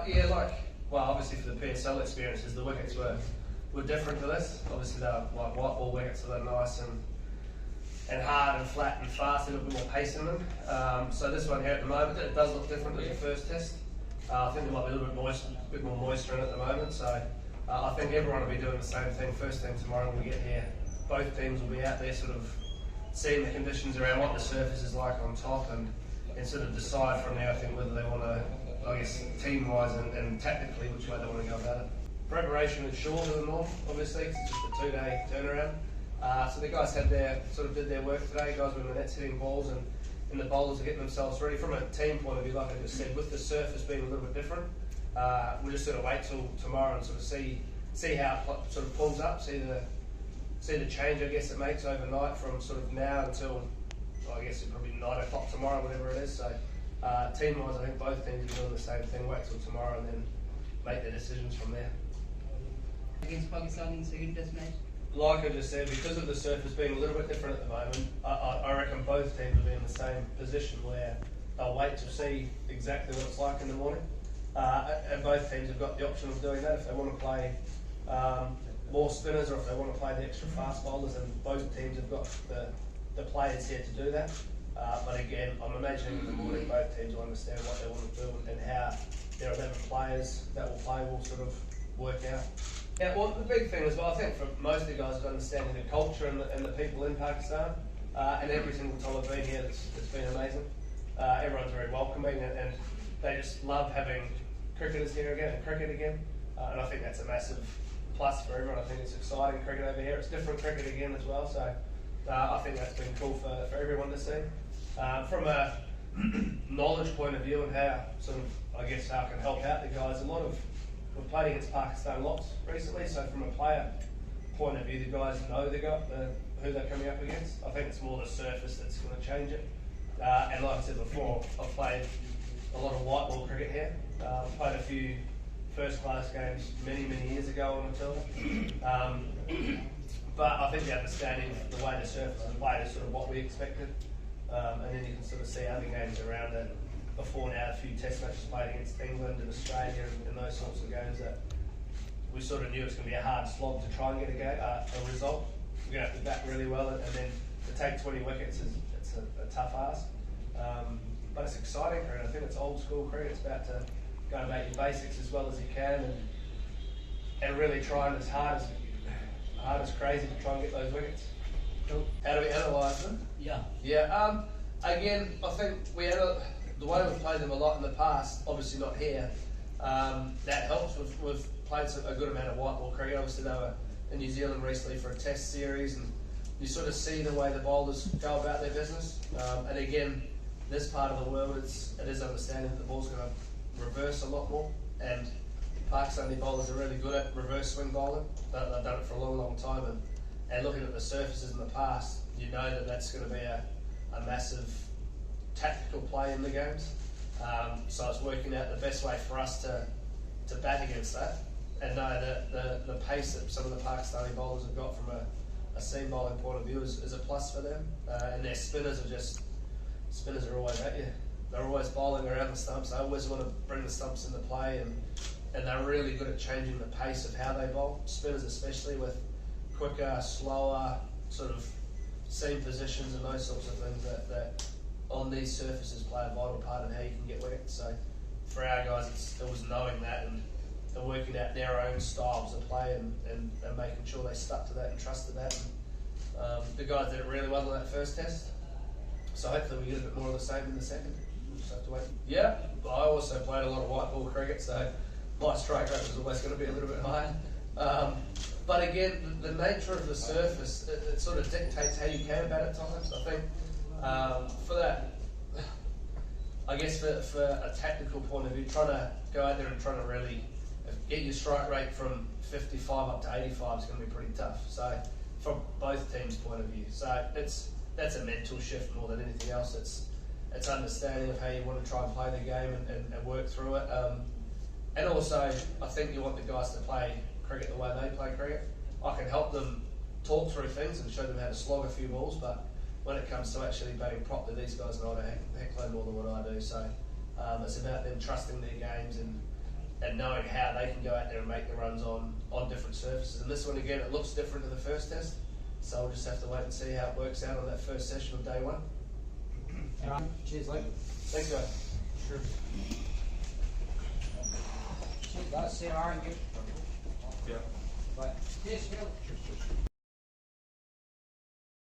Yeah, well, obviously for the PSL experiences, the wickets were different to this. Obviously they were like white ball wickets, so they're nice and hard and flat and fast, a little bit more pace in them. So this one here at the moment, it does look different to the first test. I think there might be a little bit more moisture in it at the moment, so I think everyone will be doing the same thing first thing tomorrow when we get here. Both teams will be out there sort of seeing the conditions around what the surface is like on top and sort of decide from there, I think, whether they want to, I guess, team-wise and tactically, which way they want to go about it. Preparation is shorter than normal, obviously, because it's just a 2-day turnaround. So the guys did their work today. Guys were in the nets hitting balls and the bowlers are getting themselves ready. From a team point of view, like I just said, with the surface being a little bit different, we'll just sort of wait till tomorrow and sort of see how it sort of pulls up, see the change, I guess, it makes overnight from sort of now until, well, I guess, probably 9 o'clock tomorrow, whatever it is. So team-wise, I think both teams are doing the same thing. Wait till tomorrow and then make their decisions from there. Against Pakistan in the second test match? Like I just said, because of the surface being a little bit different at the moment, I reckon both teams will be in the same position where they'll wait to see exactly what it's like in the morning. And both teams have got the option of doing that if they want to play more spinners or if they want to play the extra fast bowlers, and both teams have got the players here to do that. But again, I'm imagining in the morning both teams will understand what they want to do and how their 11 players that will play will sort of work out. Yeah, well, the big thing as well, I think for most of the guys is understanding the culture and the people in Pakistan. And every single time I've been here, it's been amazing. Everyone's very welcoming and they just love having cricketers here again and cricket again. And I think that's a massive plus for everyone. I think it's exciting cricket over here. It's different cricket again as well. So I think that's been cool for everyone to see. From a knowledge point of view and how sort of, I guess, how I can help out the guys, we've played against Pakistan lots recently, so from a player point of view, the guys know who they're coming up against. I think it's more the surface that's going to change it. And like I said before, I've played a lot of white ball cricket here. Played a few first class games many years ago on Matilda. But I think the understanding of the way the surface is played is sort of what we expected. And then you can sort of see other games around it. Before now, a few test matches played against England and Australia and those sorts of games that we sort of knew it was going to be a hard slog to try and get a result. We're going to have to bat really well, and then to take 20 wickets it's a tough ask. But it's exciting cricket. I think it's old school cricket. It's about to go and make your basics as well as you can and really trying as hard as crazy to try and get those wickets. Cool. How do we analyse them? Yeah. Again, I think the way we've played them a lot in the past, obviously not here, that helps. We've played a good amount of white ball cricket. Obviously they were in New Zealand recently for a test series, and you sort of see the way the bowlers go about their business. And again, this part of the world, it is understanding that the ball's going to reverse a lot more, and Pakistani bowlers are really good at reverse swing bowling. They've done it for a long time, and looking at the surfaces in the past, you know that that's going to be a massive tactical play in the games. So it's working out the best way for us to bat against that, and know that the pace that some of the Pakistani bowlers have got from a seam bowling point of view is a plus for them. And their spinners are always at you. They're always bowling around the stumps. They always want to bring the stumps into play, and they're really good at changing the pace of how they bowl. Spinners especially, with quicker, slower sort of seam positions and those sorts of things that on these surfaces play a vital part in how you can get wickets. So for our guys, it was knowing that and working out their own styles of play and making sure they stuck to that and trusted that. And, the guys did it really well in that first test. So hopefully we get a bit more of the same in the second. We'll just have to wait. Yeah, I also played a lot of white ball cricket, so my strike rate was always going to be a little bit higher. But again, the nature of the surface, it sort of dictates how you can bat at times. I think for that, I guess for a tactical point of view, trying to go out there and trying to really get your strike rate from 55 up to 85 is going to be pretty tough. So from both teams' point of view, so that's a mental shift more than anything else. It's understanding of how you want to try and play the game and work through it. And also, I think you want the guys to play cricket the way they play cricket. I can help them talk through things and show them how to slog a few balls, but when it comes to actually batting properly, these guys know how to heck load more than what I do. So it's about them trusting their games and knowing how they can go out there and make the runs on different surfaces. And this one again, it looks different to the first test, so we'll just have to wait and see how it works out on that first session of day one. Cheers, Luke. Thanks, guys. Sure. Cheers, guys. See you tomorrow. Yeah. Bye. Cheers, Phil.